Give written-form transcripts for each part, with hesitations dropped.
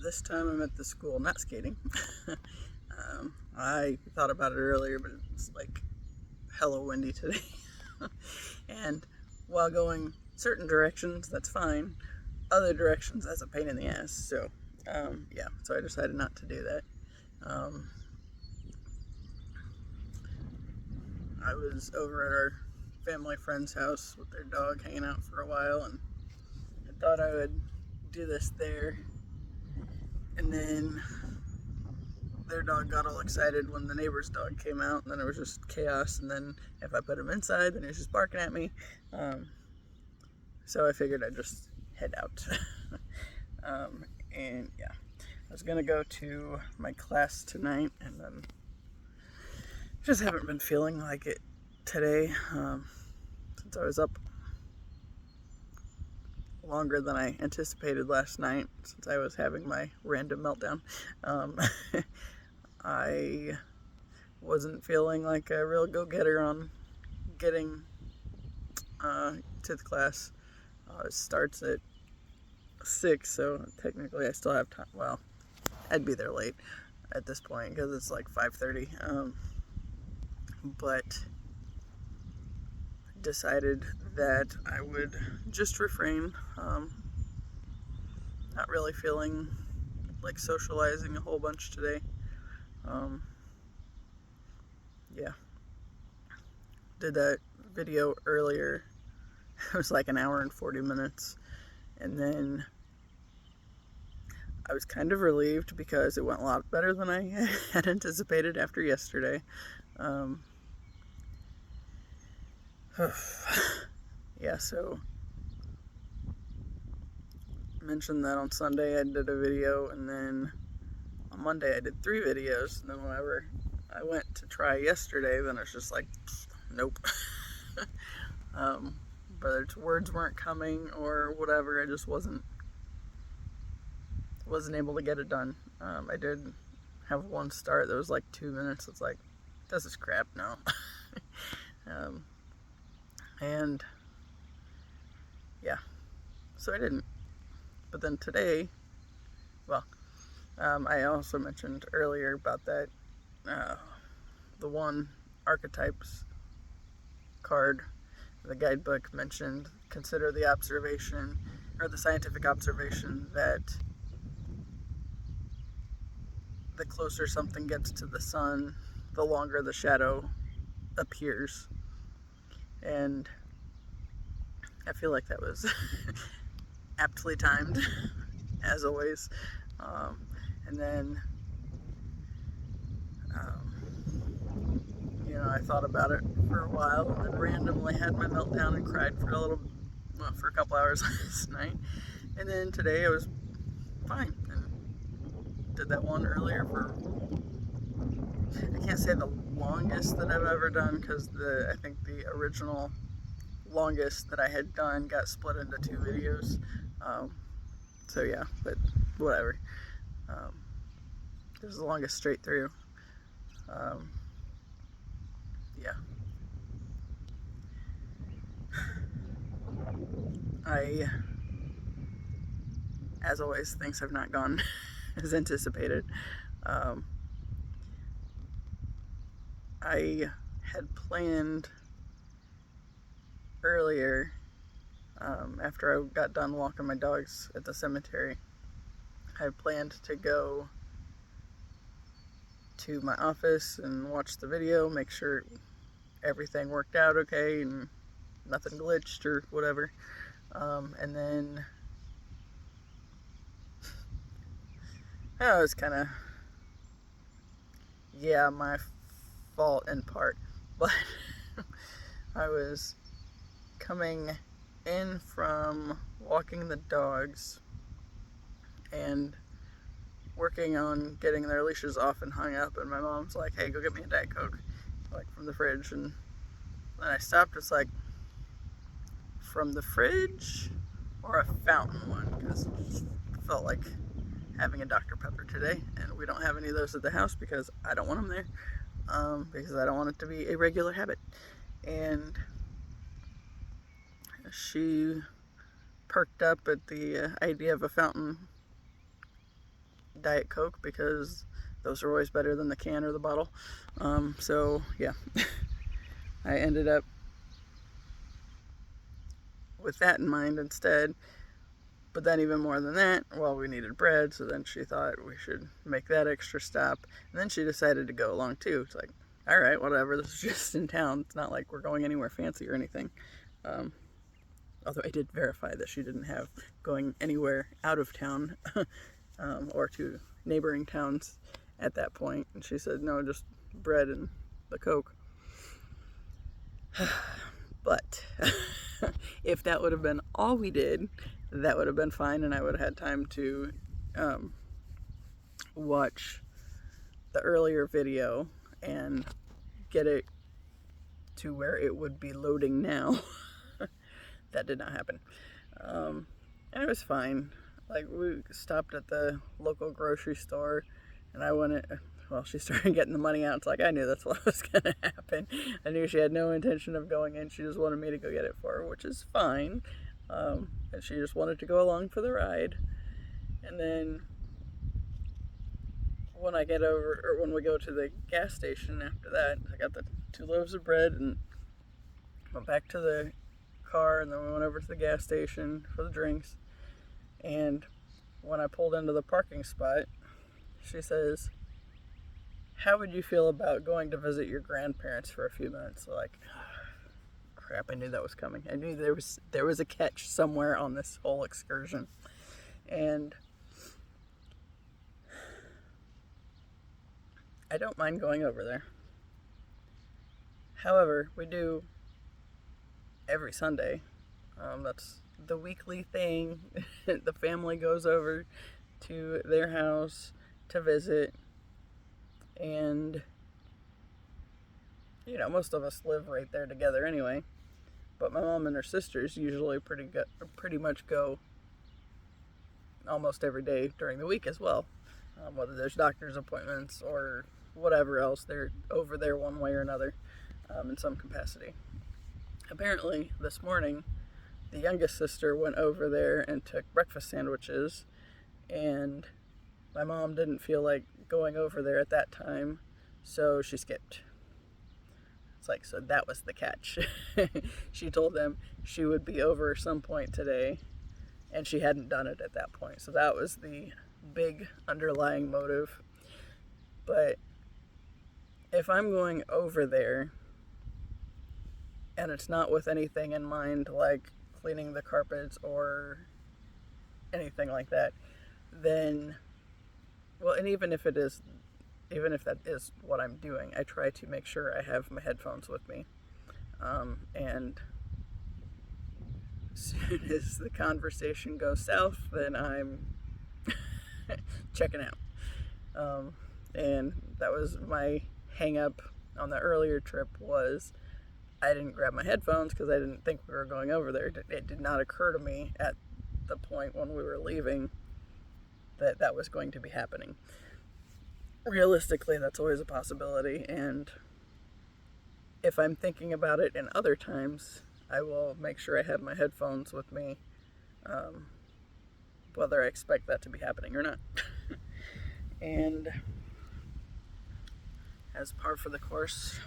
this time I'm at the school not skating. I thought about it earlier, but it's like hella windy today. And while going certain directions, that's fine. Other directions, that's a pain in the ass. So, so I decided not to do that. I was over at our family friend's house with their dog hanging out for a while, and I thought I would do this there. And then their dog got all excited when the neighbor's dog came out, and then it was just chaos. And then if I put him inside, then he was just barking at me. So I figured I'd just head out. And yeah, I was gonna go to my class tonight, and then just haven't been feeling like it today, since I was up longer than I anticipated last night, since I was having my random meltdown. I wasn't feeling like a real go-getter on getting to the class. It starts at 6, so technically I still have time. Well, I'd be there late at this point because it's like 5:30. But decided that I would just refrain. Not really feeling like socializing a whole bunch today. Yeah. Did that video earlier. It was like an hour and 40 minutes. And then I was kind of relieved because it went a lot better than I had anticipated after yesterday. Yeah, so I mentioned that on Sunday I did a video, and then on Monday I did 3 videos, and then whenever I went to try yesterday, then it's just like, nope. Whether it's words weren't coming or whatever, I just wasn't able to get it done. I did have one start that was like 2 minutes. It's like, this is crap now. And yeah, so I didn't. But then today, I also mentioned earlier about that, the one archetypes card, the guidebook mentioned, consider the observation, or the scientific observation, that the closer something gets to the sun, the longer the shadow appears. And I feel like that was aptly timed, as always. And then, I thought about it for a while, and then randomly had my meltdown and cried for a couple hours last night. And then today I was fine, and did that one earlier for, I can't say the longest that I've ever done, because I think the original longest that I had done got split into 2 videos. So yeah, but whatever. It was the longest straight through. Yeah. As always, things have not gone as anticipated. I had planned earlier, after I got done walking my dogs at the cemetery, I planned to go to my office and watch the video, make sure everything worked out okay and nothing glitched or whatever. And then it was kind of, my fault in part, but I was coming in from walking the dogs and working on getting their leashes off and hung up, and my mom's like, hey, go get me a Diet Coke, like, from the fridge. And then I stopped. It's like, from the fridge or a fountain one, because it felt like having a Dr. Pepper today, and we don't have any of those at the house because I don't want them there, because I don't want it to be a regular habit. And she perked up at the idea of a fountain Diet Coke because those are always better than the can or the bottle. So yeah, I ended up with that in mind instead. But then even more than that, well, we needed bread, so then she thought we should make that extra stop. And then she decided to go along too. It's like, all right, whatever, this is just in town. It's not like we're going anywhere fancy or anything. Although I did verify that she didn't have going anywhere out of town or to neighboring towns at that point. And she said, no, just bread and the Coke. But if that would have been all we did, that would have been fine, and I would have had time to watch the earlier video and get it to where it would be loading now. That did not happen. And it was fine. Like, we stopped at the local grocery store, and I went in, well, she started getting the money out. It's like, I knew that's what was going to happen. I knew she had no intention of going in. She just wanted me to go get it for her, which is fine. And she just wanted to go along for the ride. And then when we go to the gas station after that, I got the 2 loaves of bread and went back to the car, and then we went over to the gas station for the drinks. And when I pulled into the parking spot, she says, how would you feel about going to visit your grandparents for a few minutes? Like, crap, I knew that was coming. I knew there was a catch somewhere on this whole excursion. And I don't mind going over there. However, we do every Sunday. That's the weekly thing. The family goes over to their house to visit. And, you know, most of us live right there together anyway. But my mom and her sisters usually pretty much go almost every day during the week as well. Whether there's doctor's appointments or whatever else, they're over there one way or another in some capacity. Apparently, this morning, the youngest sister went over there and took breakfast sandwiches, and my mom didn't feel like going over there at that time, so she skipped. It's like, so that was the catch. She told them she would be over some point today, and she hadn't done it at that point. So that was the big underlying motive. But if I'm going over there, and it's not with anything in mind like cleaning the carpets or anything like that, then, well, and even if that is what I'm doing, I try to make sure I have my headphones with me. And as soon as the conversation goes south, then I'm checking out. And that was my hang up on the earlier trip, was I didn't grab my headphones because I didn't think we were going over there. It did not occur to me at the point when we were leaving that was going to be happening. Realistically, that's always a possibility, and if I'm thinking about it in other times, I will make sure I have my headphones with me, whether I expect that to be happening or not. And as par for the course,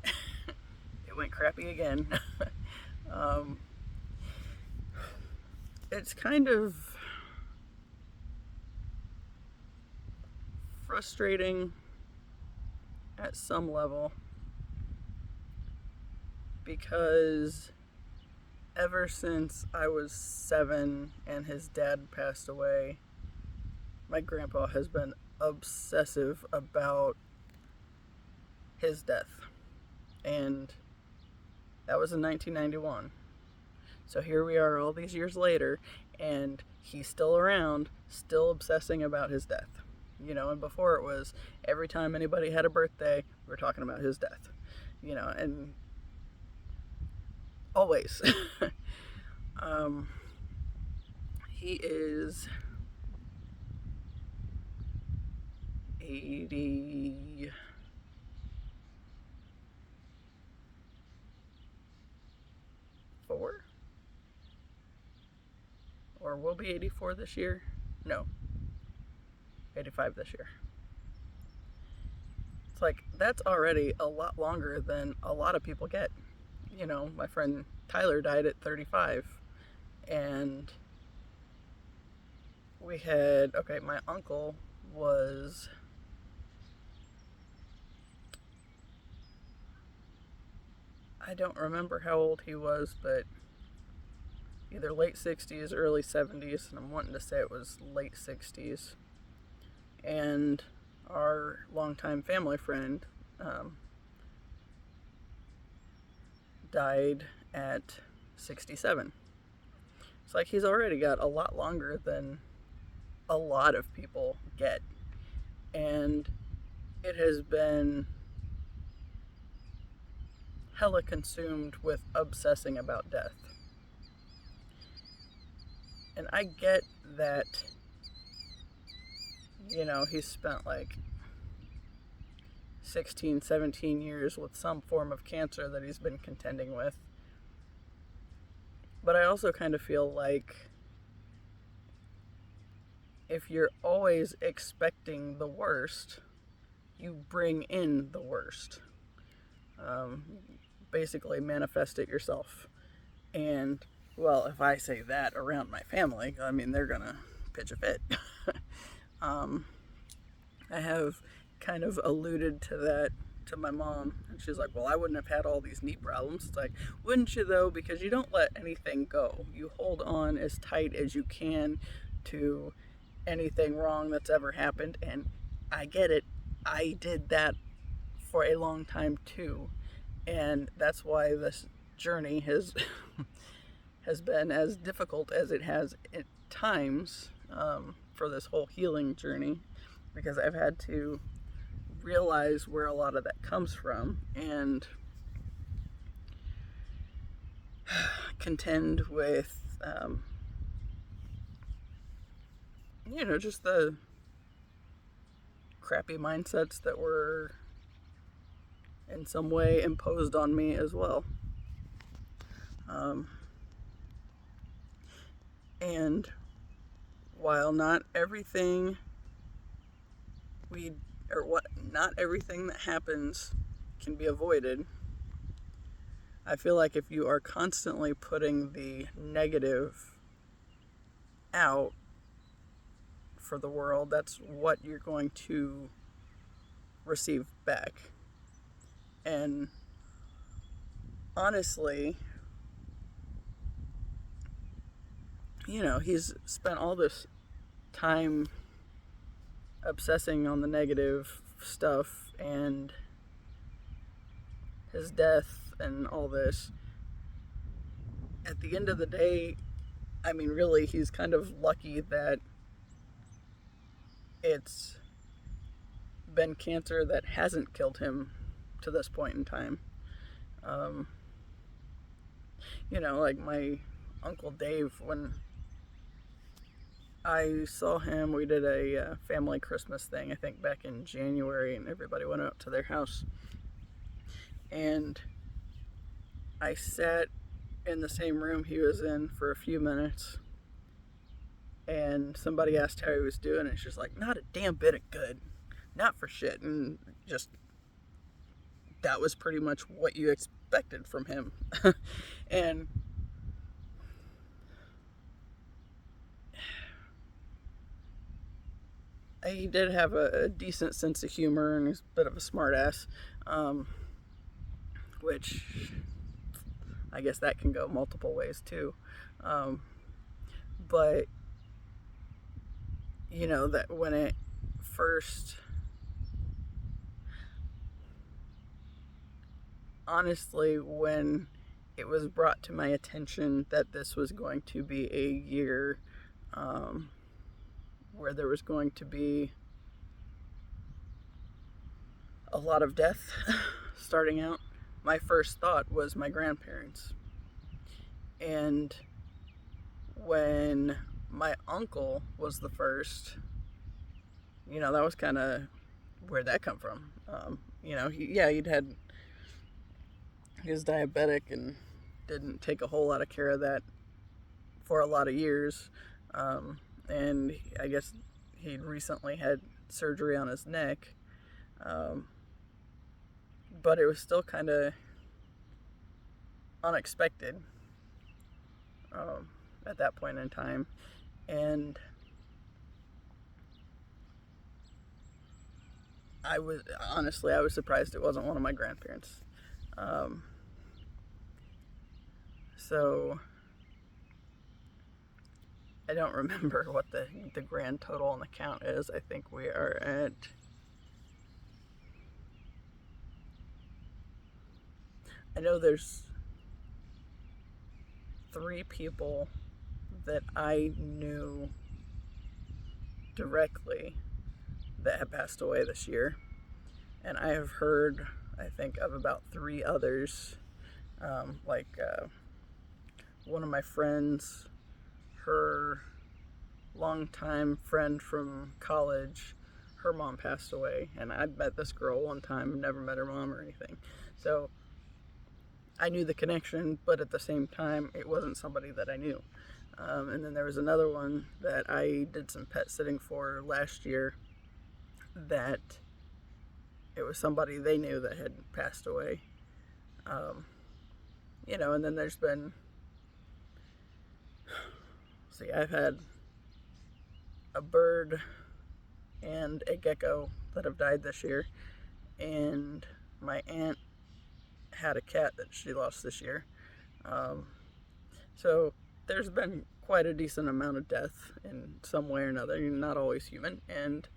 it went crappy again. It's kind of frustrating at some level, because ever since I was 7 and his dad passed away, my grandpa has been obsessive about his death. And that was in 1991. So here we are all these years later, and he's still around, still obsessing about his death. You know, and before it was every time anybody had a birthday, we were talking about his death. You know, and always. He is 84, or will be 84 this year. No, 85 this year. It's like, that's already a lot longer than a lot of people get. You know, my friend Tyler died at 35. And we had, my uncle was, I don't remember how old he was, but either late 60s, early 70s, and I'm wanting to say it was late 60s. And our longtime family friend died at 67. It's like, he's already got a lot longer than a lot of people get. And it has been hella consumed with obsessing about death. And I get that, you know, he's spent like 16, 17 years with some form of cancer that he's been contending with. But I also kind of feel like if you're always expecting the worst, you bring in the worst. Basically manifest it yourself. And, well, if I say that around my family, I mean, they're gonna pitch a fit. I have kind of alluded to that to my mom, and she's like, well, I wouldn't have had all these knee problems. It's like, wouldn't you though? Because you don't let anything go. You hold on as tight as you can to anything wrong that's ever happened. And I get it. I did that for a long time too. And that's why this journey has has been as difficult as it has at times, for this whole healing journey, because I've had to realize where a lot of that comes from and contend with, just the crappy mindsets that were in some way imposed on me as well. And while not everything not everything that happens can be avoided, I feel like if you are constantly putting the negative out for the world, that's what you're going to receive back. And honestly, he's spent all this time obsessing on the negative stuff and his death and all this. At the end of the day, I mean, really, he's kind of lucky that it's been cancer that hasn't killed him to this point in time. Like my Uncle Dave, when I saw him, we did a family Christmas thing, I think back in January, and everybody went out to their house. And I sat in the same room he was in for a few minutes, and somebody asked how he was doing, and she's like, not a damn bit of good. Not for shit. And just, that was pretty much what you expected from him. And he did have a decent sense of humor, and he's a bit of a smart ass, which I guess that can go multiple ways too. But that when it first, honestly, when it was brought to my attention that this was going to be a year where there was going to be a lot of death starting out, my first thought was my grandparents. And when my uncle was the first, that was kind of where'd that come from. He'd had, he was diabetic and didn't take a whole lot of care of that for a lot of years. And I guess he'd recently had surgery on his neck, but it was still kind of unexpected at that point in time. And I was surprised it wasn't one of my grandparents. So I don't remember what the grand total on the count is. I think we are at, I know there's 3 people that I knew directly that have passed away this year. And I have heard, I think, of about 3 others. One of my friends, her longtime friend from college, her mom passed away. And I'd met this girl one time, never met her mom or anything. So I knew the connection, but at the same time, it wasn't somebody that I knew. And then there was another one that I did some pet sitting for last year, that it was somebody they knew that had passed away. And then there's been, I've had a bird and a gecko that have died this year, and my aunt had a cat that she lost this year. So there's been quite a decent amount of death in some way or another. You're not always human, and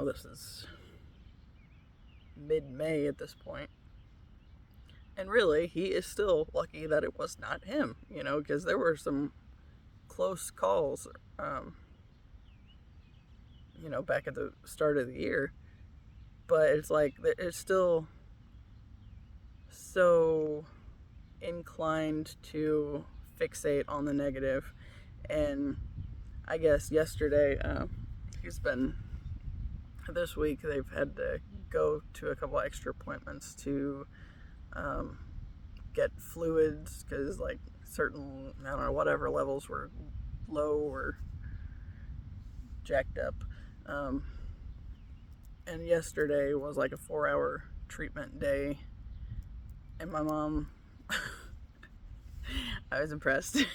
this is mid-May at this point. And really, he is still lucky that it was not him, because there were some close calls, back at the start of the year. But it's like, it's still so inclined to fixate on the negative. And I guess yesterday, this week they've had to go to a couple extra appointments to get fluids, because certain, I don't know, whatever levels were low or jacked up. And yesterday was a 4-hour treatment day, and my mom, I was impressed.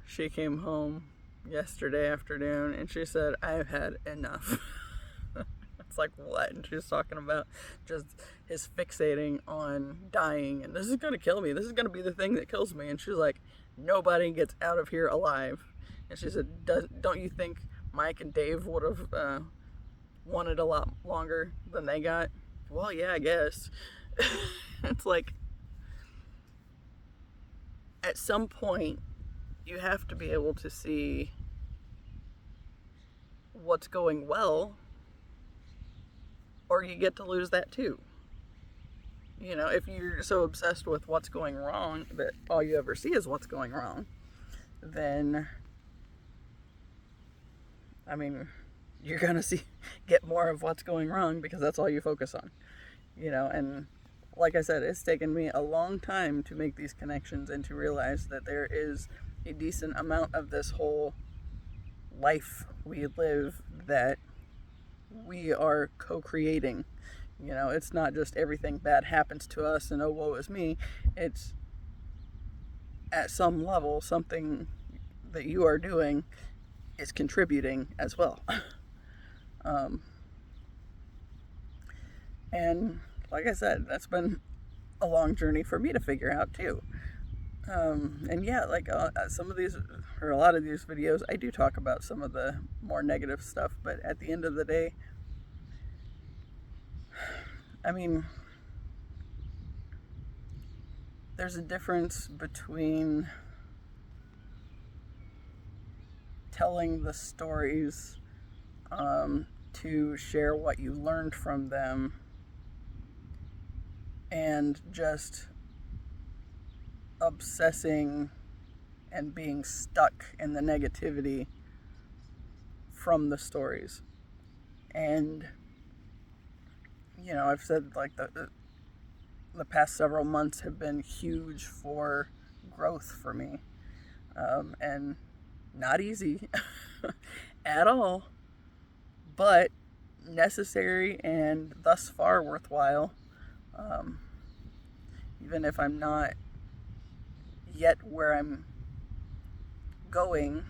She came home yesterday afternoon and she said, "I've had enough." It's like, what? And she was talking about just his fixating on dying, and this is going to kill me. This is going to be the thing that kills me. And she's like, nobody gets out of here alive. And she said, don't you think Mike and Dave would have wanted a lot longer than they got? Well, yeah, I guess. It's like, at some point, you have to be able to see what's going well, or you get to lose that too. If you're so obsessed with what's going wrong that all you ever see is what's going wrong, then, you're going to get more of what's going wrong, because that's all you focus on. And like I said, it's taken me a long time to make these connections and to realize that there is a decent amount of this whole life we live that we are co-creating. It's not just everything bad happens to us and, oh, woe is me. It's, at some level, something that you are doing is contributing as well. And like I said, that's been a long journey for me to figure out too. And yeah, some of these, or a lot of these videos, I do talk about some of the more negative stuff, but at the end of the day, there's a difference between telling the stories to share what you learned from them, and just obsessing and being stuck in the negativity from the stories. And I've said the past several months have been huge for growth for me, and not easy at all, but necessary and thus far worthwhile. Even if I'm not yet where I'm going,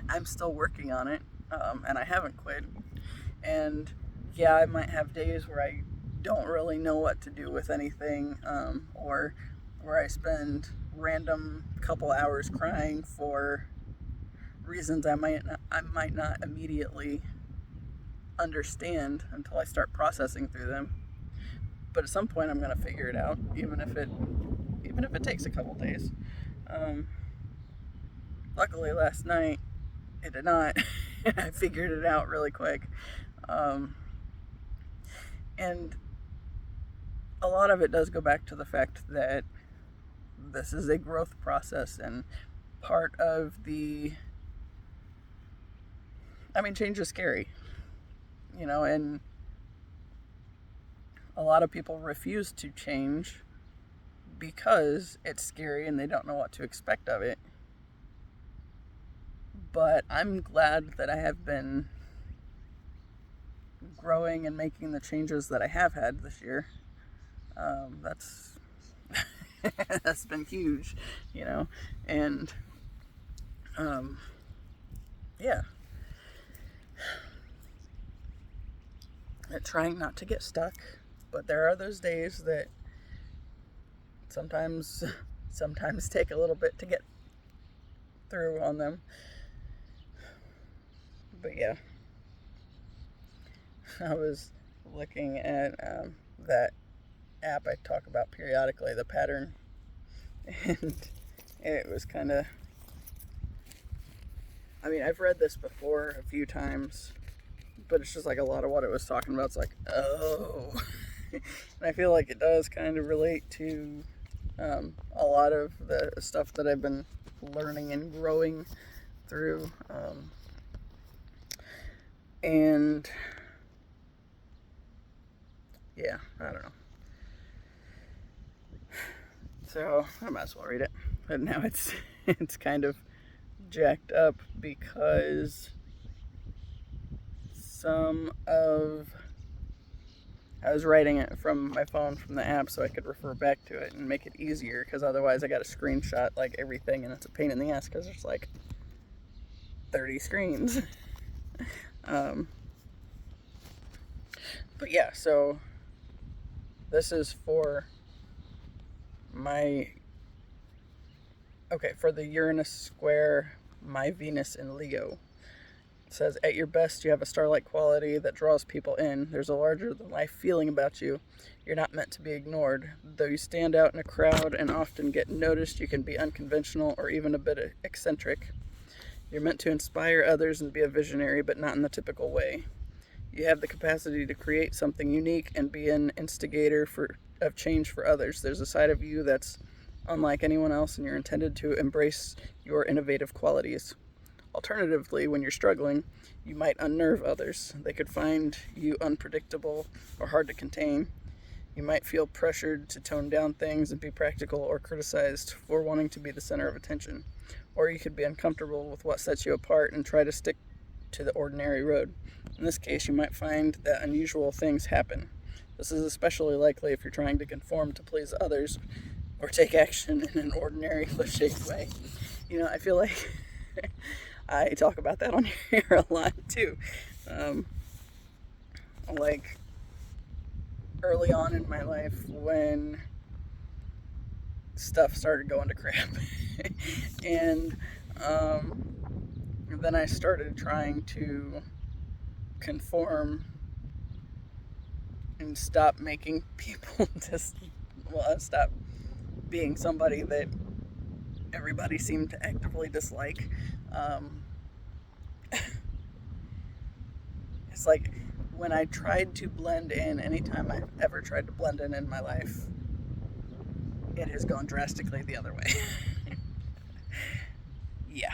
I'm still working on it, and I haven't quit. And yeah, I might have days where I don't really know what to do with anything, or where I spend random couple hours crying for reasons I might not immediately understand until I start processing through them. But at some point, I'm gonna figure it out, even if it takes a couple days. Luckily, last night it did not. I figured it out really quick, and a lot of it does go back to the fact that this is a growth process, and part of change is scary, and a lot of people refuse to change because it's scary and they don't know what to expect of it. But I'm glad that I have been growing and making the changes that I have had this year. That's that's been huge, and yeah. Trying not to get stuck, but there are those days that sometimes take a little bit to get through on them. But yeah, I was looking at that app I talk about periodically, the pattern, and it was kind of, I've read this before a few times, but it's just like a lot of what it was talking about. It's like, oh, and I feel like it does kind of relate to a lot of the stuff that I've been learning and growing through, and yeah, I don't know. So I might as well read it. But now it's kind of jacked up because I was writing it from my phone from the app so I could refer back to it and make it easier, because otherwise I got to screenshot like everything and it's a pain in the ass because there's like 30 screens. But yeah, so this is for the Uranus square, my Venus in Leo. It says, at your best, you have a star-like quality that draws people in. There's a larger-than-life feeling about you. You're not meant to be ignored. Though you stand out in a crowd and often get noticed, you can be unconventional or even a bit eccentric. You're meant to inspire others and be a visionary, but not in the typical way. You have the capacity to create something unique and be an instigator of change for others. There's a side of you that's unlike anyone else, and you're intended to embrace your innovative qualities. Alternatively, when you're struggling, you might unnerve others. They could find you unpredictable or hard to contain. You might feel pressured to tone down things and be practical, or criticized for wanting to be the center of attention. Or you could be uncomfortable with what sets you apart and try to stick to the ordinary road. In this case, you might find that unusual things happen. This is especially likely if you're trying to conform to please others or take action in an ordinary, cliched way. I feel like I talk about that on here a lot too. Like early on in my life when stuff started going to crap. And then I started trying to conform and stop making people stop being somebody that everybody seemed to actively dislike. It's like when I tried to blend in, anytime I've ever tried to blend in my life, it has gone drastically the other way. Yeah.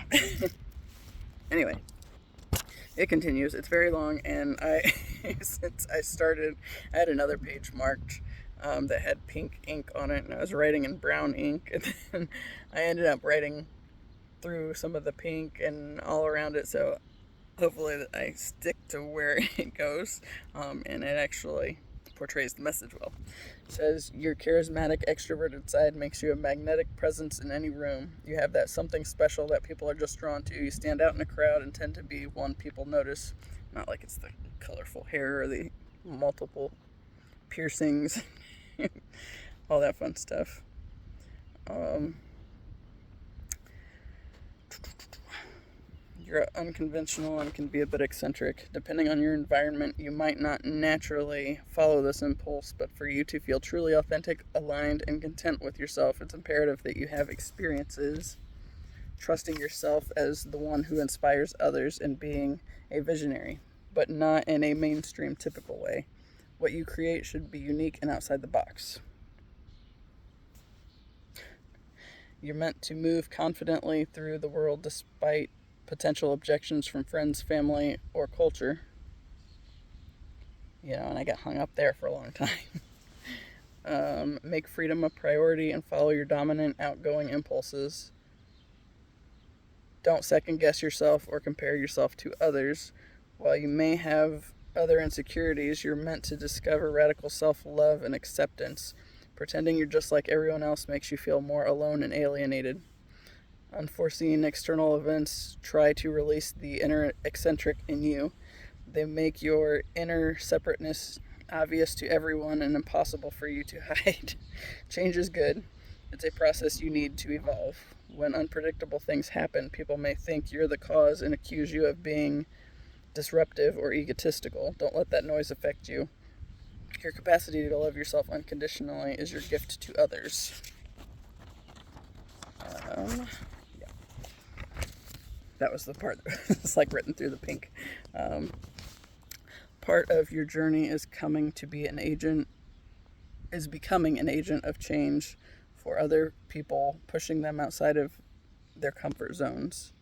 Anyway, it continues. It's very long, and since I started, I had another page marked that had pink ink on it, and I was writing in brown ink, and then I ended up writing through some of the pink and all around it, so hopefully I stick to where it goes, and it actually portrays the message well. It says, your charismatic, extroverted side makes you a magnetic presence in any room. You have that something special that people are just drawn to. You stand out in a crowd and tend to be one people notice. Not like it's the colorful hair or the multiple piercings, all that fun stuff. You're unconventional and can be a bit eccentric. Depending on your environment, you might not naturally follow this impulse, but for you to feel truly authentic, aligned, and content with yourself, it's imperative that you have experiences trusting yourself as the one who inspires others and being a visionary, but not in a mainstream typical way. What you create should be unique and outside the box. You're meant to move confidently through the world despite potential objections from friends, family, or culture. And I got hung up there for a long time. Make freedom a priority and follow your dominant, outgoing impulses. Don't second guess yourself or compare yourself to others. While you may have other insecurities, you're meant to discover radical self-love and acceptance. Pretending you're just like everyone else makes you feel more alone and alienated. Unforeseen external events try to release the inner eccentric in you. They make your inner separateness obvious to everyone and impossible for you to hide. Change is good. It's a process you need to evolve. When unpredictable things happen, people may think you're the cause and accuse you of being disruptive or egotistical. Don't let that noise affect you. Your capacity to love yourself unconditionally is your gift to others. That was the part that was like written through the pink. Part of your journey is becoming an agent of change for other people, pushing them outside of their comfort zones.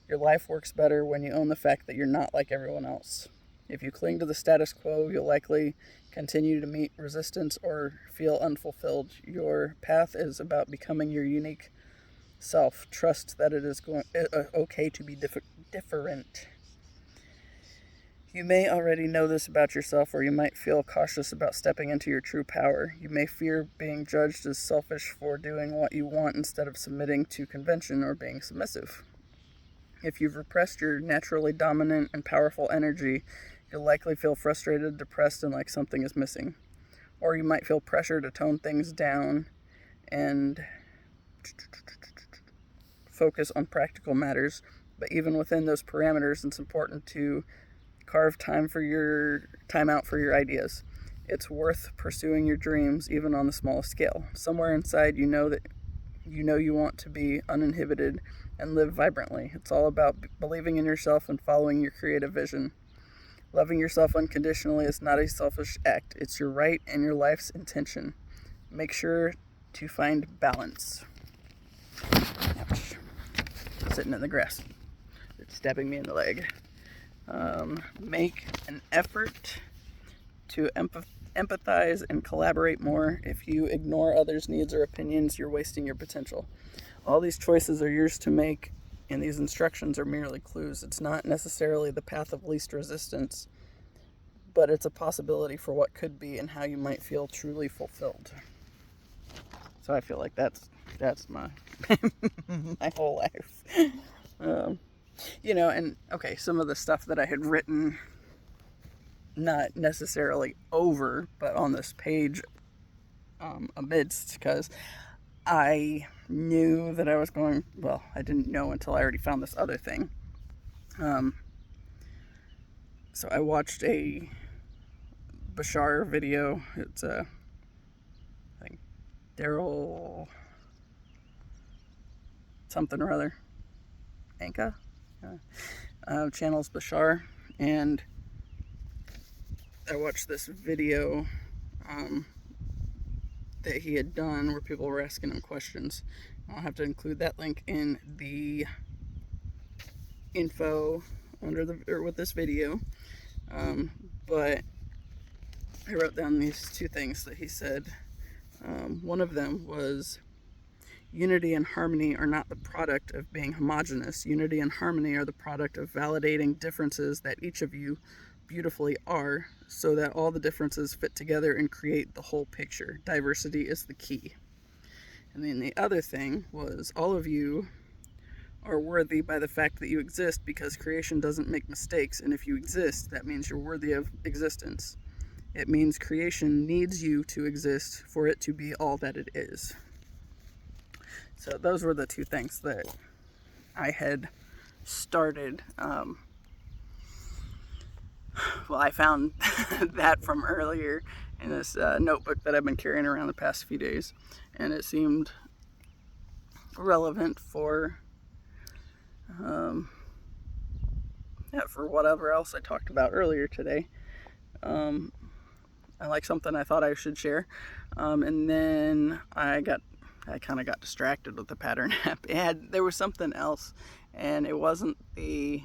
Your life works better when you own the fact that you're not like everyone else. If you cling to the status quo, you'll likely continue to meet resistance or feel unfulfilled. Your path is about becoming your unique self. Trust that it is okay to be different. You may already know this about yourself, or you might feel cautious about stepping into your true power. You may fear being judged as selfish for doing what you want instead of submitting to convention or being submissive. If you've repressed your naturally dominant and powerful energy, you'll likely feel frustrated, depressed, and like something is missing. Or you might feel pressure to tone things down and focus on practical matters. But even within those parameters, it's important to carve time out for your ideas. It's worth pursuing your dreams, even on the smallest scale. Somewhere inside, you know you want to be uninhibited and live vibrantly. It's all about believing in yourself and following your creative vision. Loving yourself unconditionally is not a selfish act. It's your right and your life's intention. Make sure to find balance. Ouch. Sitting in the grass. It's stabbing me in the leg. Make an effort to empathize and collaborate more. If you ignore others' needs or opinions, you're wasting your potential. All these choices are yours to make, and these instructions are merely clues. It's not necessarily the path of least resistance, but it's a possibility for what could be and how you might feel truly fulfilled. So I feel like that's my my whole life. And okay, some of the stuff that I had written, not necessarily over, but on this page amidst, because I knew that I was going, well, I didn't know until I already found this other thing. So I watched a Bashar video. It's I think Daryl something or other. Anka? Channels Bashar, and I watched this video that he had done where people were asking him questions. I'll have to include that link in the info with this video. But I wrote down these two things that he said. One of them was, unity and harmony are not the product of being homogenous. Unity and harmony are the product of validating differences that each of you beautifully are, so that all the differences fit together and create the whole picture. Diversity is the key. And then the other thing was, all of you are worthy by the fact that you exist, because creation doesn't make mistakes, and if you exist, that means you're worthy of existence. It means creation needs you to exist for it to be all that it is. So those were the two things that I had started. Well, I found that from earlier in this notebook that I've been carrying around the past few days, and it seemed relevant for whatever else I talked about earlier today. I like something I thought I should share, and then I kind of got distracted with the pattern app. There was something else, and it wasn't the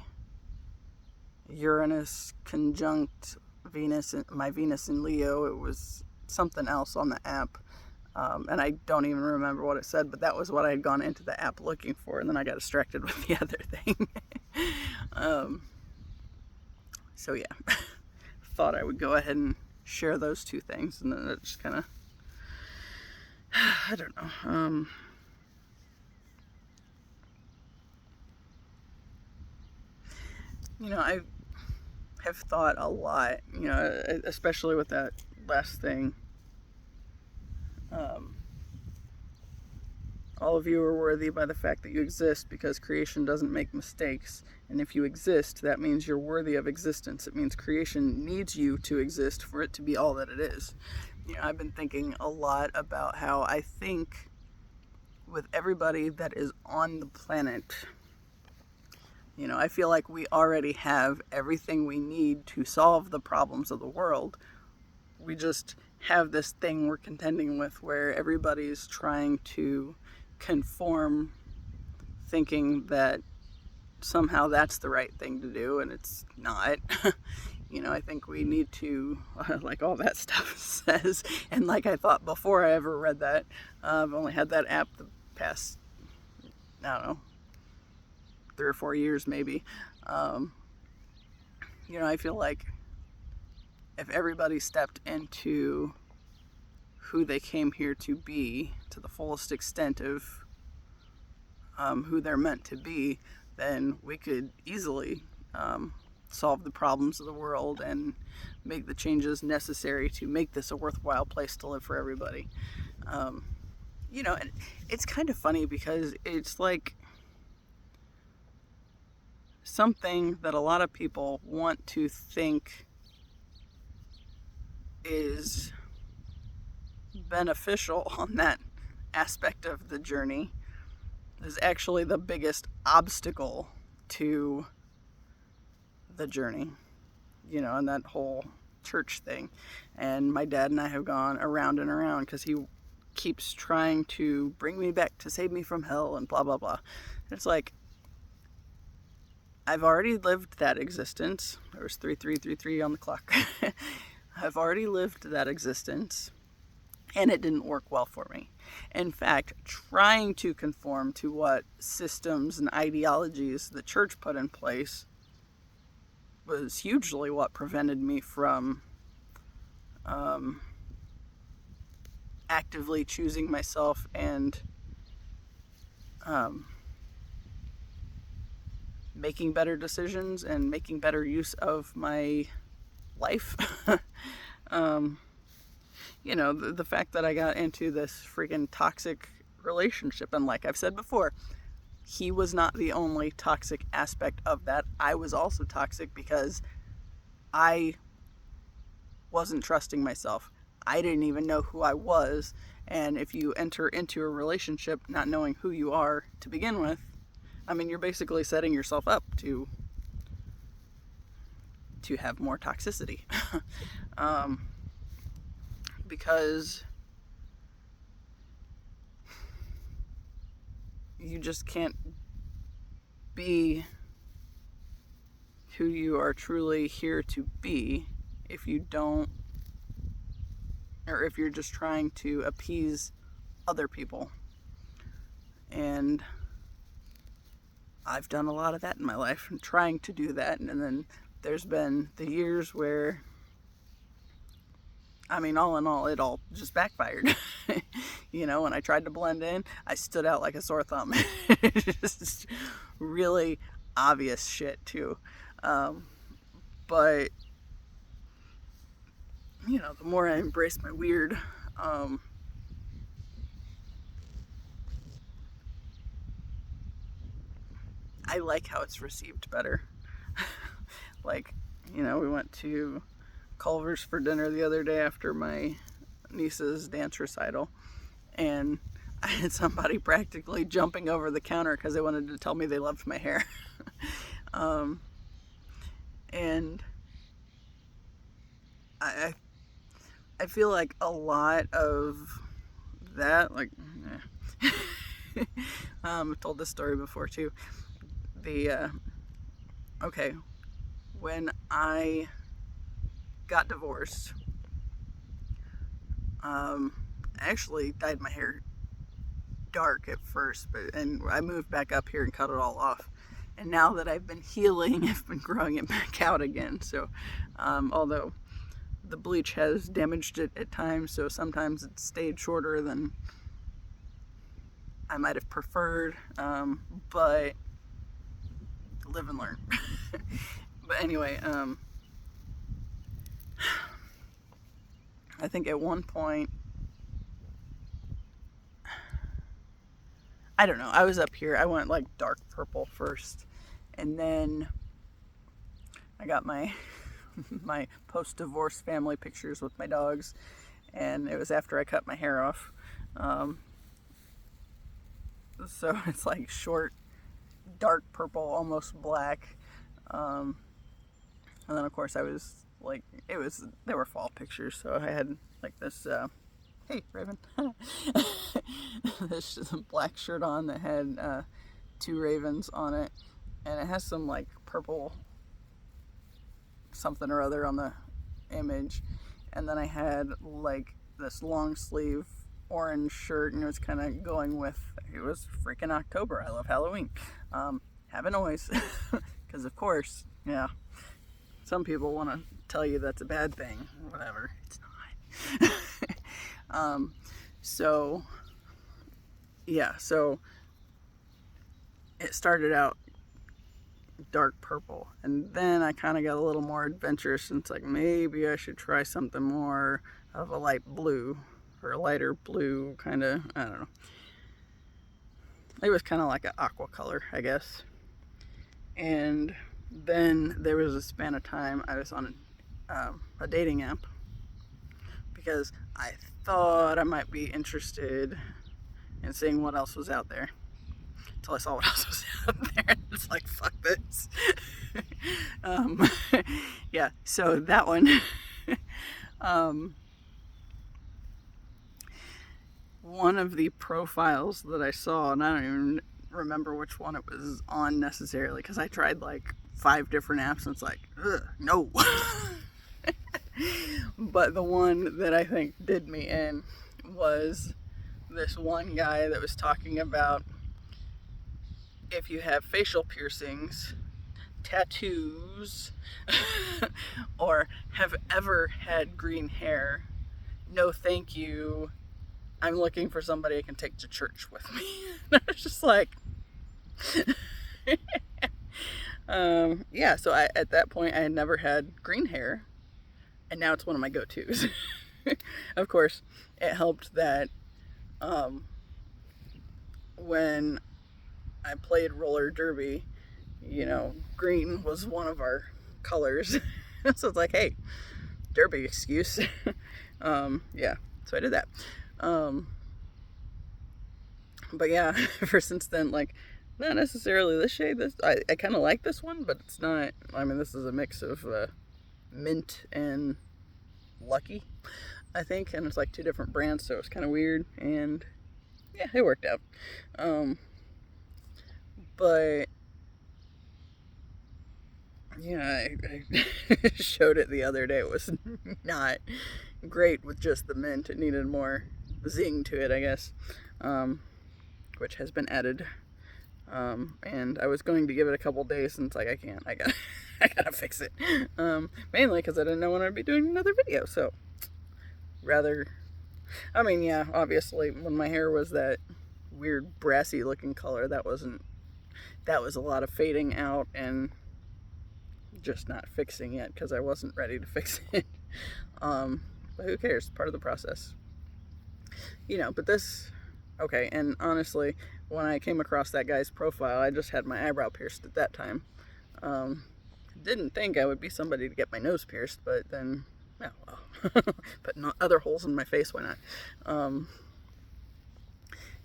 Uranus conjunct Venus, my Venus in Leo. It was something else on the app, and I don't even remember what it said, but that was what I had gone into the app looking for, and then I got distracted with the other thing. So yeah, thought I would go ahead and share those two things, and then it just kind of, I don't know. I have thought a lot, especially with that last thing. All of you are worthy by the fact that you exist, because creation doesn't make mistakes. And if you exist, that means you're worthy of existence. It means creation needs you to exist for it to be all that it is. I've been thinking a lot about how I think with everybody that is on the planet, I feel like we already have everything we need to solve the problems of the world. We just have this thing we're contending with where everybody's trying to conform, thinking that somehow that's the right thing to do, and it's not. I think we need to, like all that stuff says, and like I thought before I ever read that, I've only had that app the past, I don't know, 3 or 4 years maybe. I feel like if everybody stepped into who they came here to be to the fullest extent of who they're meant to be, then we could easily solve the problems of the world and make the changes necessary to make this a worthwhile place to live for everybody. And it's kind of funny because it's like something that a lot of people want to think is beneficial on that aspect of the journey is actually the biggest obstacle to the journey, and that whole church thing. And my dad and I have gone around and around because he keeps trying to bring me back to save me from hell and blah, blah, blah. It's like, I've already lived that existence. There was 3333 on the clock. I've already lived that existence, and it didn't work well for me. In fact, trying to conform to what systems and ideologies the church put in place was hugely what prevented me from actively choosing myself and making better decisions and making better use of my life. The fact that I got into this freaking toxic relationship, and like I've said before, he was not the only toxic aspect of that. I was also toxic because I wasn't trusting myself. I didn't even know who I was. And if you enter into a relationship not knowing who you are to begin with, you're basically setting yourself up to have more toxicity. Because you just can't be who you are truly here to be if you don't or if you're just trying to appease other people. And I've done a lot of that in my life, and trying to do that. And then there's been the years where, I mean, all in all, it all just backfired. You know, when I tried to blend in, I stood out like a sore thumb. Just really obvious shit, too. But, you know, the more I embrace my weird, I like how it's received better. Like, you know, we went to Culver's for dinner the other day after my niece's dance recital, and I had somebody practically jumping over the counter because they wanted to tell me they loved my hair. And I feel like a lot of that, like, I've told this story before too. Okay, when I got divorced, I actually dyed my hair dark at first, and I moved back up here and cut it all off. And now that I've been healing, I've been growing it back out again. So, although the bleach has damaged it at times, so sometimes it's stayed shorter than I might have preferred, but live and learn. But anyway, I think at one point, I don't know, I was up here, I went like dark purple first, and then I got my my post-divorce family pictures with my dogs, and it was after I cut my hair off. So it's like short, dark purple, almost black. And then of course I was like, they were fall pictures, so I had like this, hey Raven, this black shirt on that had 2 ravens on it, and it has some like purple something or other on the image. And then I had like this long sleeve orange shirt, and it was kind of going with, it was freaking October, I love Halloween. Haven't always, because of course, yeah, some people want to tell you that's a bad thing, whatever, it's not. So yeah, so it started out dark purple, and then I kind of got a little more adventurous, and it's like, maybe I should try something more of a light blue, or a lighter blue, kind of, I don't know. It was kind of like an aqua color, I guess. And then there was a span of time I was on a dating app, because I thought I might be interested in seeing what else was out there. Until I saw what else was out there. It's like, fuck this. Yeah, so that one. One of the profiles that I saw, and I don't even remember which one it was on necessarily, because I tried like 5 different apps, and it's like, ugh, no. But the one that I think did me in was this one guy that was talking about, if you have facial piercings, tattoos, or have ever had green hair, no thank you, I'm looking for somebody I can take to church with me. I was just like, yeah, so at that point I had never had green hair, and now it's one of my go-tos. Of course, it helped that when I played roller derby, you know, green was one of our colors. So it's like, hey, derby excuse. Yeah, so I did that. But yeah, ever since then, like, not necessarily this shade. I kind of like this one, but it's not. I mean, this is a mix of mint and Lucky, I think, and it's like 2 different brands, so it's kind of weird. And yeah, it worked out. But yeah, I showed it the other day. It was not great with just the mint. It needed more zing to it, I guess, which has been added. And I was going to give it a couple days, and it's like, I can't. I gotta fix it. Mainly because I didn't know when I'd be doing another video. So, I mean, yeah, obviously, when my hair was that weird brassy looking color, that was a lot of fading out and just not fixing yet because I wasn't ready to fix it. But who cares? Part of the process. But this, okay, and honestly, when I came across that guy's profile, I just had my eyebrow pierced at that time. Didn't think I would be somebody to get my nose pierced, but then, oh well. But not other holes in my face, why not?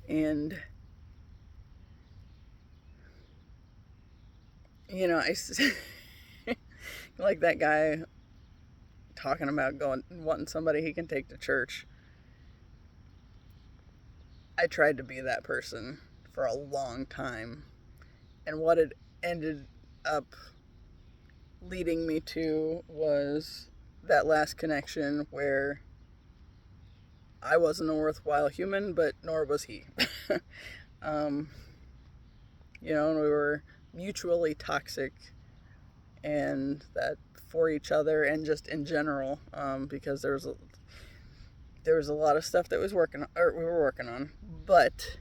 And I like that guy talking about wanting somebody he can take to church. I tried to be that person for a long time, and what it ended up leading me to was that last connection where I wasn't a worthwhile human, but nor was he. And we were mutually toxic, and that for each other and just in general, because there was a lot of stuff that we were working on, but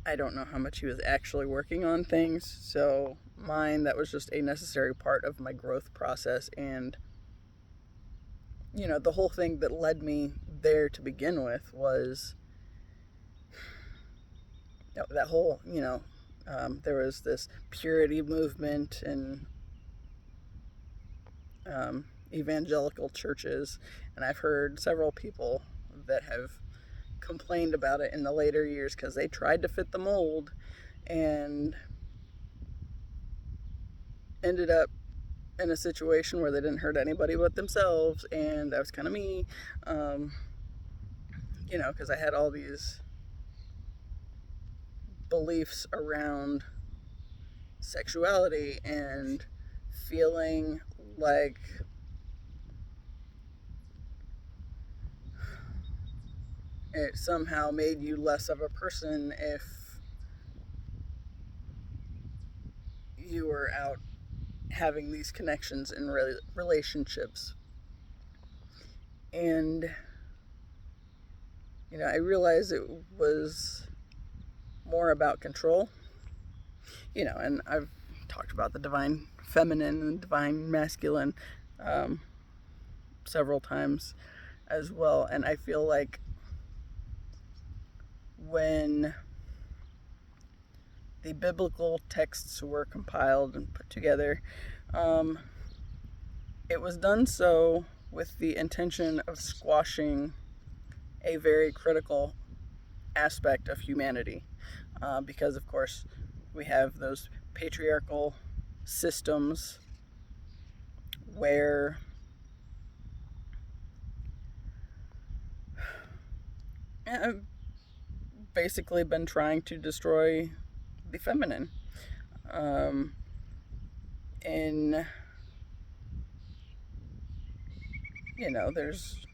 I don't know how much he was actually working on things. So that was just a necessary part of my growth process. And the whole thing that led me there to begin with was that whole, there was this purity movement and evangelical churches, and I've heard several people that have complained about it in the later years because they tried to fit the mold and ended up in a situation where they didn't hurt anybody but themselves, and that was kind of me, because I had all these beliefs around sexuality and feeling like it somehow made you less of a person if you were out having these connections in relationships. And I realized it was more about control, and I've talked about the divine feminine and divine masculine several times as well. And I feel like when the biblical texts were compiled and put together, it was done so with the intention of squashing a very critical aspect of humanity, because of course we have those patriarchal systems where I've basically been trying to destroy the feminine. And there's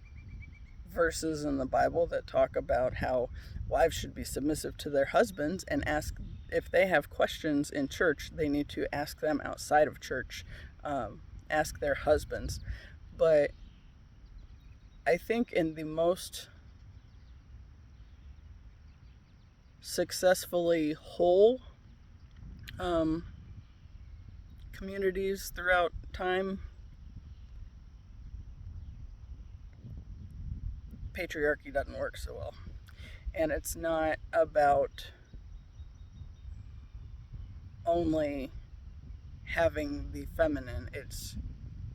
verses in the Bible that talk about how wives should be submissive to their husbands, and ask if they have questions in church, they need to ask them outside of church, ask their husbands. But I think in the most successfully whole communities throughout time, patriarchy doesn't work so well. And it's not about only having the feminine. It's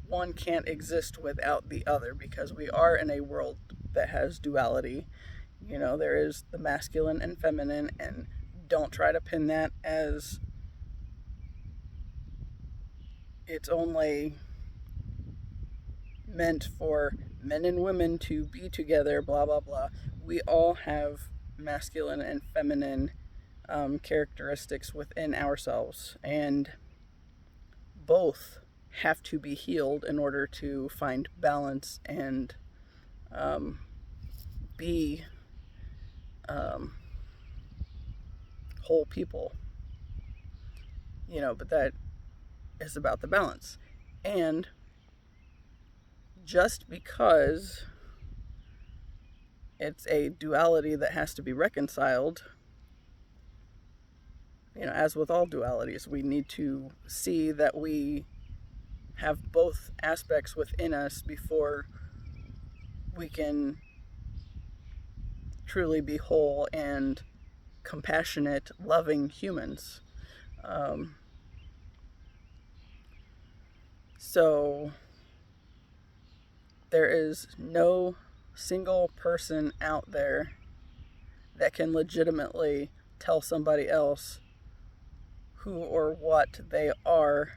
one can't exist without the other, because we are in a world that has duality. There is the masculine and feminine, and don't try to pin that as it's only meant for men and women to be together, blah, blah, blah. We all have masculine and feminine characteristics within ourselves, and both have to be healed in order to find balance and be whole people, but that is about the balance. And just because it's a duality that has to be reconciled, as with all dualities, we need to see that we have both aspects within us before we can truly be whole and compassionate, loving humans. So there is no single person out there that can legitimately tell somebody else who or what they are,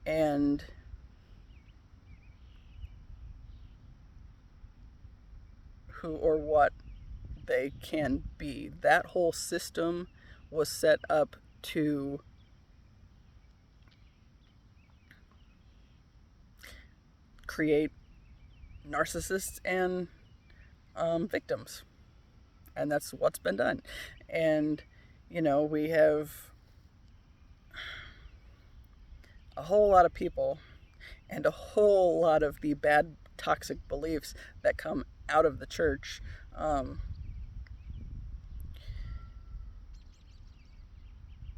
and who or what they can be. That whole system was set up to create narcissists and victims. And that's what's been done. And, we have a whole lot of people and a whole lot of the bad, toxic beliefs that come out of the church.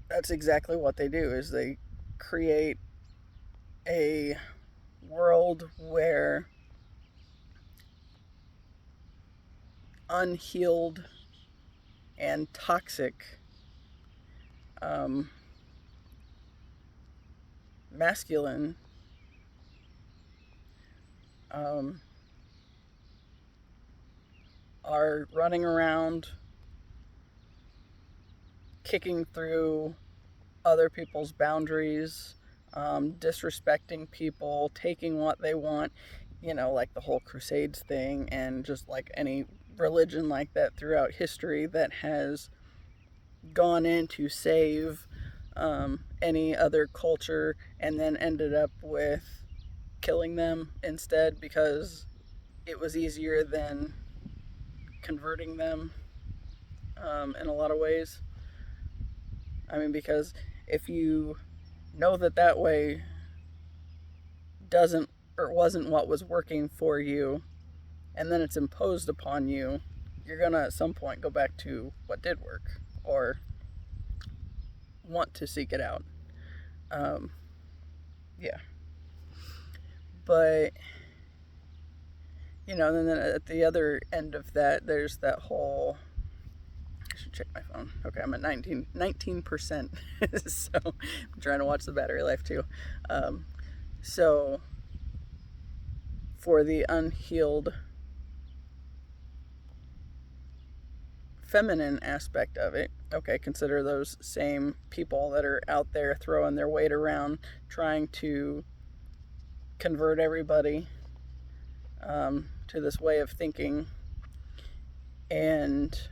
That's exactly what they do, is they create a world where unhealed and toxic masculine are running around kicking through other people's boundaries, disrespecting people, taking what they want, like the whole Crusades thing, and just like any religion like that throughout history that has gone in to save any other culture and then ended up with killing them instead because it was easier than converting them in a lot of ways. I mean, because if you know that way doesn't or wasn't what was working for you, and then it's imposed upon you, you're gonna at some point go back to what did work or want to seek it out. Yeah. But, and then at the other end of that, there's that whole, I should check my phone. Okay, I'm at 19%. So I'm trying to watch the battery life too. So for the unhealed feminine aspect of it, okay, consider those same people that are out there throwing their weight around, trying to convert everybody to this way of thinking, and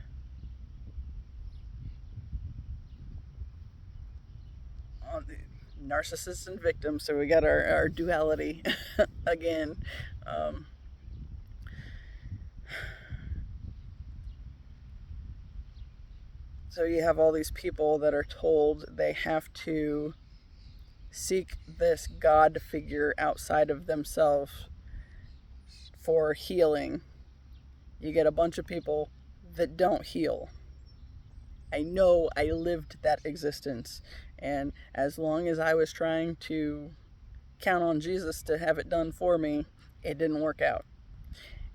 on the narcissists and victims. So we got our duality again. So you have all these people that are told they have to seek this God figure outside of themselves for healing. You get a bunch of people that don't heal. I know I lived that existence, and as long as I was trying to count on Jesus to have it done for me, it didn't work out.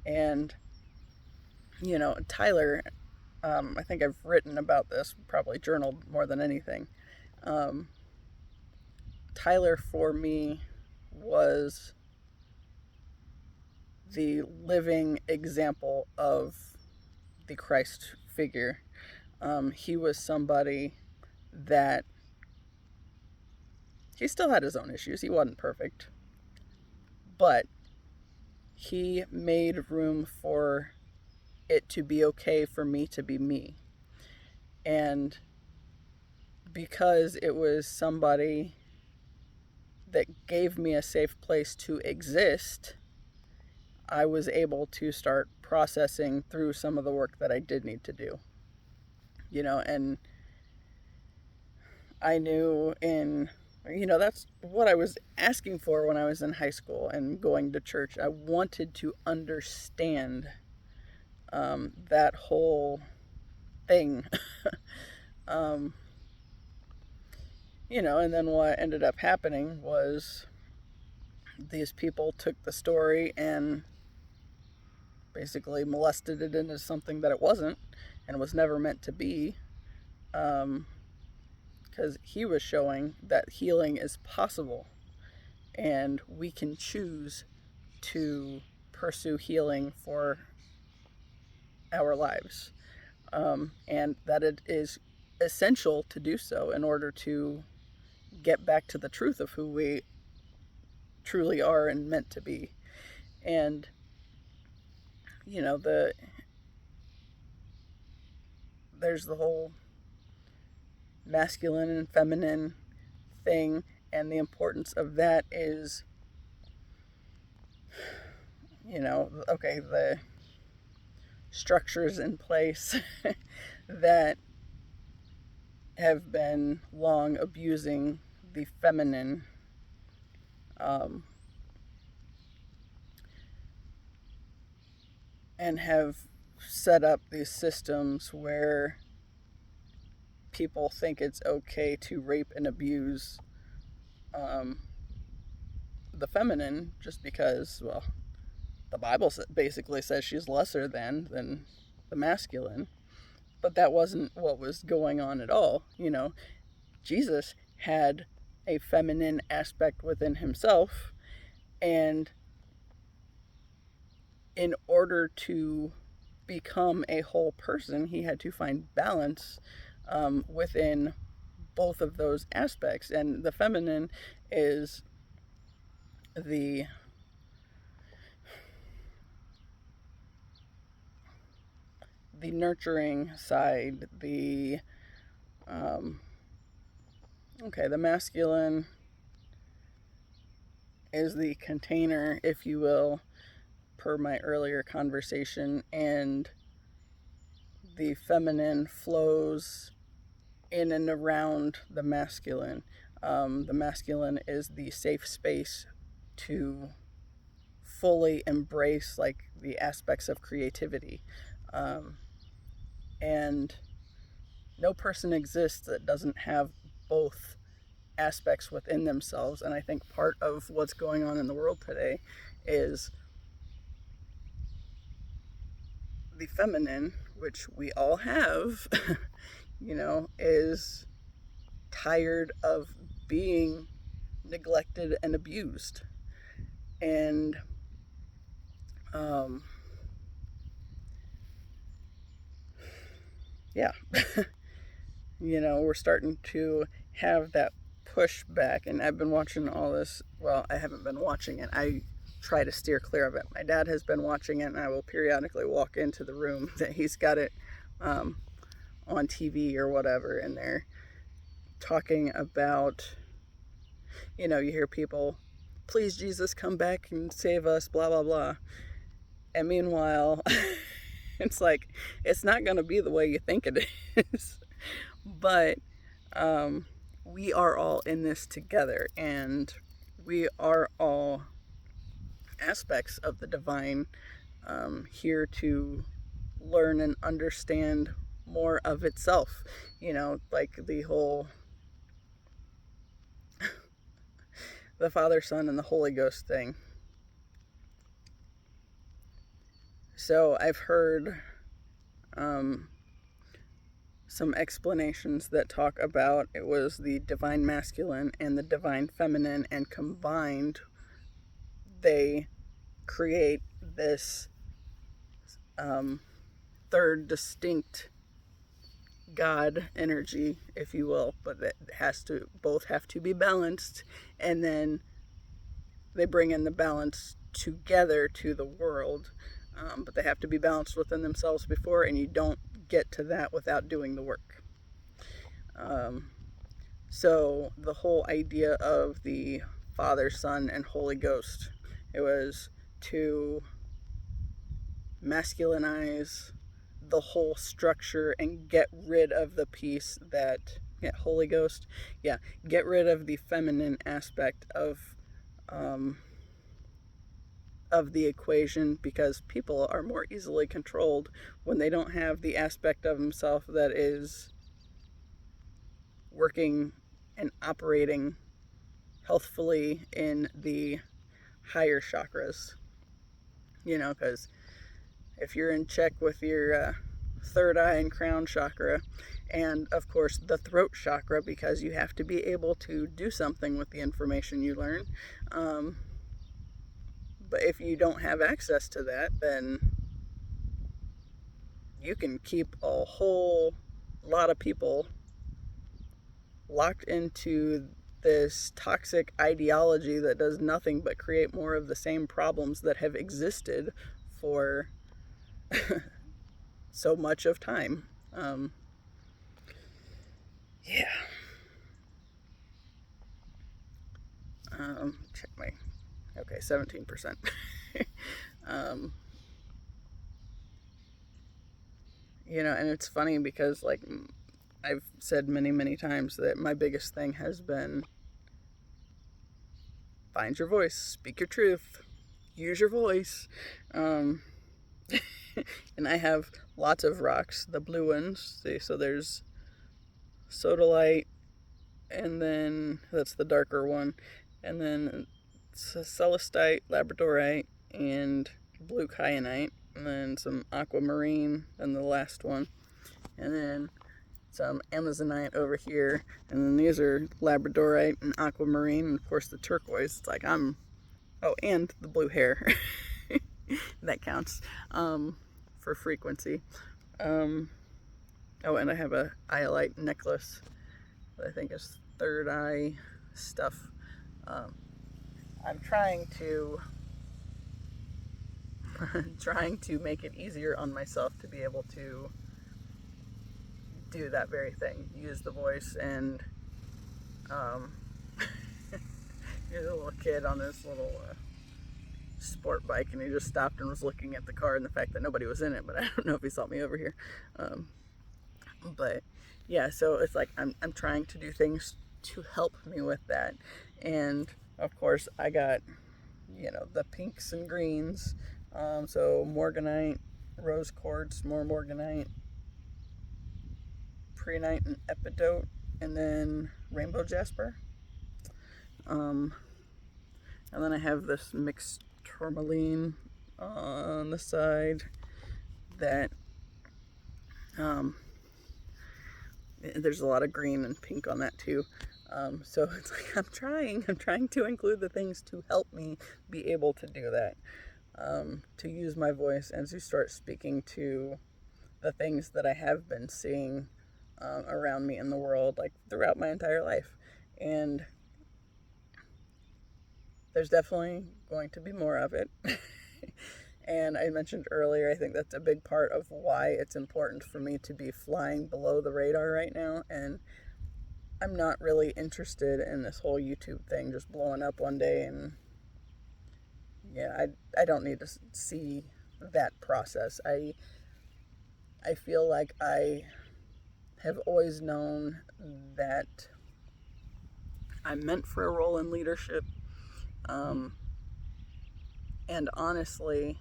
And, Tyler, I think I've written about this, probably journaled more than anything. Tyler, for me, was the living example of the Christ figure. He was somebody that he still had his own issues. He wasn't perfect. But he made room for it to be okay for me to be me. And because it was somebody that gave me a safe place to exist, I was able to start processing through some of the work that I did need to do. And I knew that's what I was asking for when I was in high school and going to church. I wanted to understand that whole thing. um, and then what ended up happening was these people took the story and basically molested it into something that it wasn't and was never meant to be. Because he was showing that healing is possible and we can choose to pursue healing for our lives, and that it is essential to do so in order to get back to the truth of who we truly are and meant to be. And there's the whole masculine and feminine thing, and the importance of that is, okay, the structures in place that have been long abusing the feminine, and have set up these systems where people think it's okay to rape and abuse the feminine just because, well, the Bible basically says she's lesser than the masculine. But that wasn't what was going on at all. Jesus had a feminine aspect within himself, and in order to become a whole person, he had to find balance within both of those aspects. And the feminine is the nurturing side. The masculine is the container, if you will, per my earlier conversation, and the feminine flows in and around the masculine. The masculine is the safe space to fully embrace the aspects of creativity. And no person exists that doesn't have both aspects within themselves. And I think part of what's going on in the world today is the feminine, which we all have, is tired of being neglected and abused. And we're starting to have that pushback. And I've been watching all this. Well, I haven't been watching it. I try to steer clear of it. My dad has been watching it, and I will periodically walk into the room that he's got it on TV or whatever, and they're talking about, you hear people, please Jesus, come back and save us, blah, blah, blah. And meanwhile, it's like, it's not going to be the way you think it is. But we are all in this together, and we are all aspects of the divine, here to learn and understand more of itself. The whole the Father, Son, and the Holy Ghost thing. So I've heard some explanations that talk about it was the divine masculine and the divine feminine, and combined they create this third distinct God energy, if you will, but it both have to be balanced, and then they bring in the balance together to the world, but they have to be balanced within themselves before, and you don't get to that without doing the work. So the whole idea of the Father, Son, and Holy Ghost, it was to masculinize the whole structure and get rid of the piece that, yeah, Holy Ghost, yeah, get rid of the feminine aspect of the equation, because people are more easily controlled when they don't have the aspect of themselves that is working and operating healthfully in the higher chakras. Because if you're in check with your third eye and crown chakra, and of course the throat chakra, because you have to be able to do something with the information you learn. But if you don't have access to that, then you can keep a whole lot of people locked into this toxic ideology that does nothing but create more of the same problems that have existed for so much of time. Yeah. Check my. Okay, 17%. And it's funny because, like, I've said many, many times that my biggest thing has been find your voice, speak your truth, use your voice. And I have lots of rocks, the blue ones. See, so there's sodalite, and then that's the darker one, and then celestite, labradorite, and blue kyanite, and then some aquamarine, and the last one, and then some amazonite over here, and then these are labradorite and aquamarine, and of course the turquoise. It's like and the blue hair. That counts for frequency. And I have a iolite necklace that I think is third eye stuff. I'm trying to make it easier on myself to be able to do that very thing, use the voice. And here's a little kid on this little sport bike, and he just stopped and was looking at the car and the fact that nobody was in it, but I don't know if he saw me over here. But yeah, so it's like I'm trying to do things to help me with that. And of course I got the pinks and greens, so morganite, rose quartz, more morganite, prehnite, and epidote, and then rainbow jasper. And then I have this mixed tourmaline on the side that there's a lot of green and pink on that too. So it's like I'm trying to include the things to help me be able to do that, to use my voice and to start speaking to the things that I have been seeing around me in the world, like throughout my entire life. And there's definitely going to be more of it. And I mentioned earlier, I think that's a big part of why it's important for me to be flying below the radar right now. And I'm not really interested in this whole YouTube thing just blowing up one day. And yeah, I don't need to see that process. I feel like I have always known that I'm meant for a role in leadership. And honestly,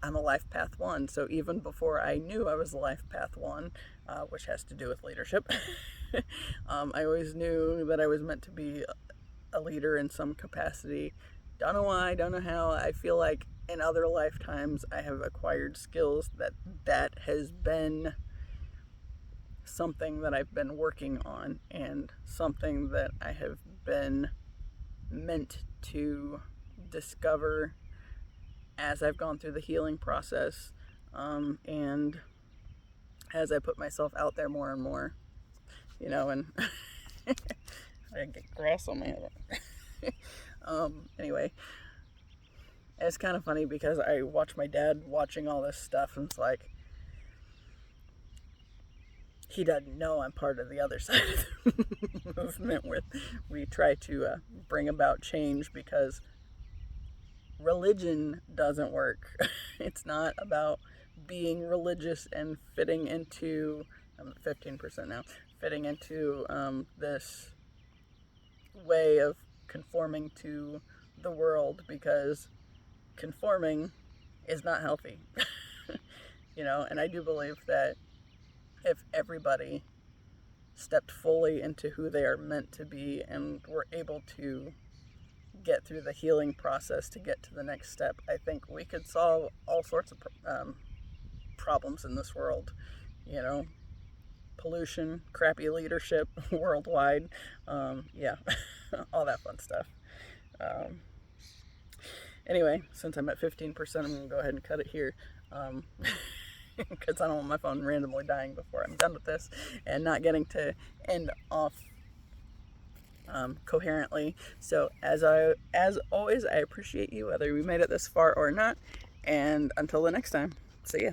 I'm a life path 1, so even before I knew I was a life path 1, which has to do with leadership, I always knew that I was meant to be a leader in some capacity. Don't know why, don't know how. I feel like in other lifetimes I have acquired skills that has been something that I've been working on, and something that I have been meant to discover as I've gone through the healing process, and as I put myself out there more and more, and I get grass on my head. Anyway, it's kind of funny because I watch my dad watching all this stuff, and it's like, he doesn't know I'm part of the other side of the movement where we try to bring about change, because religion doesn't work. It's not about being religious and fitting into, I'm at 15% now, fitting into this way of conforming to the world, because conforming is not healthy. And I do believe that if everybody stepped fully into who they are meant to be and were able to get through the healing process to get to the next step, I think we could solve all sorts of problems in this world. Pollution, crappy leadership worldwide, yeah, all that fun stuff. Anyway, since I'm at 15%, I'm going to go ahead and cut it here. Because I don't want my phone randomly dying before I'm done with this and not getting to end off coherently. So as always, I appreciate you, whether we made it this far or not. And until the next time, see ya.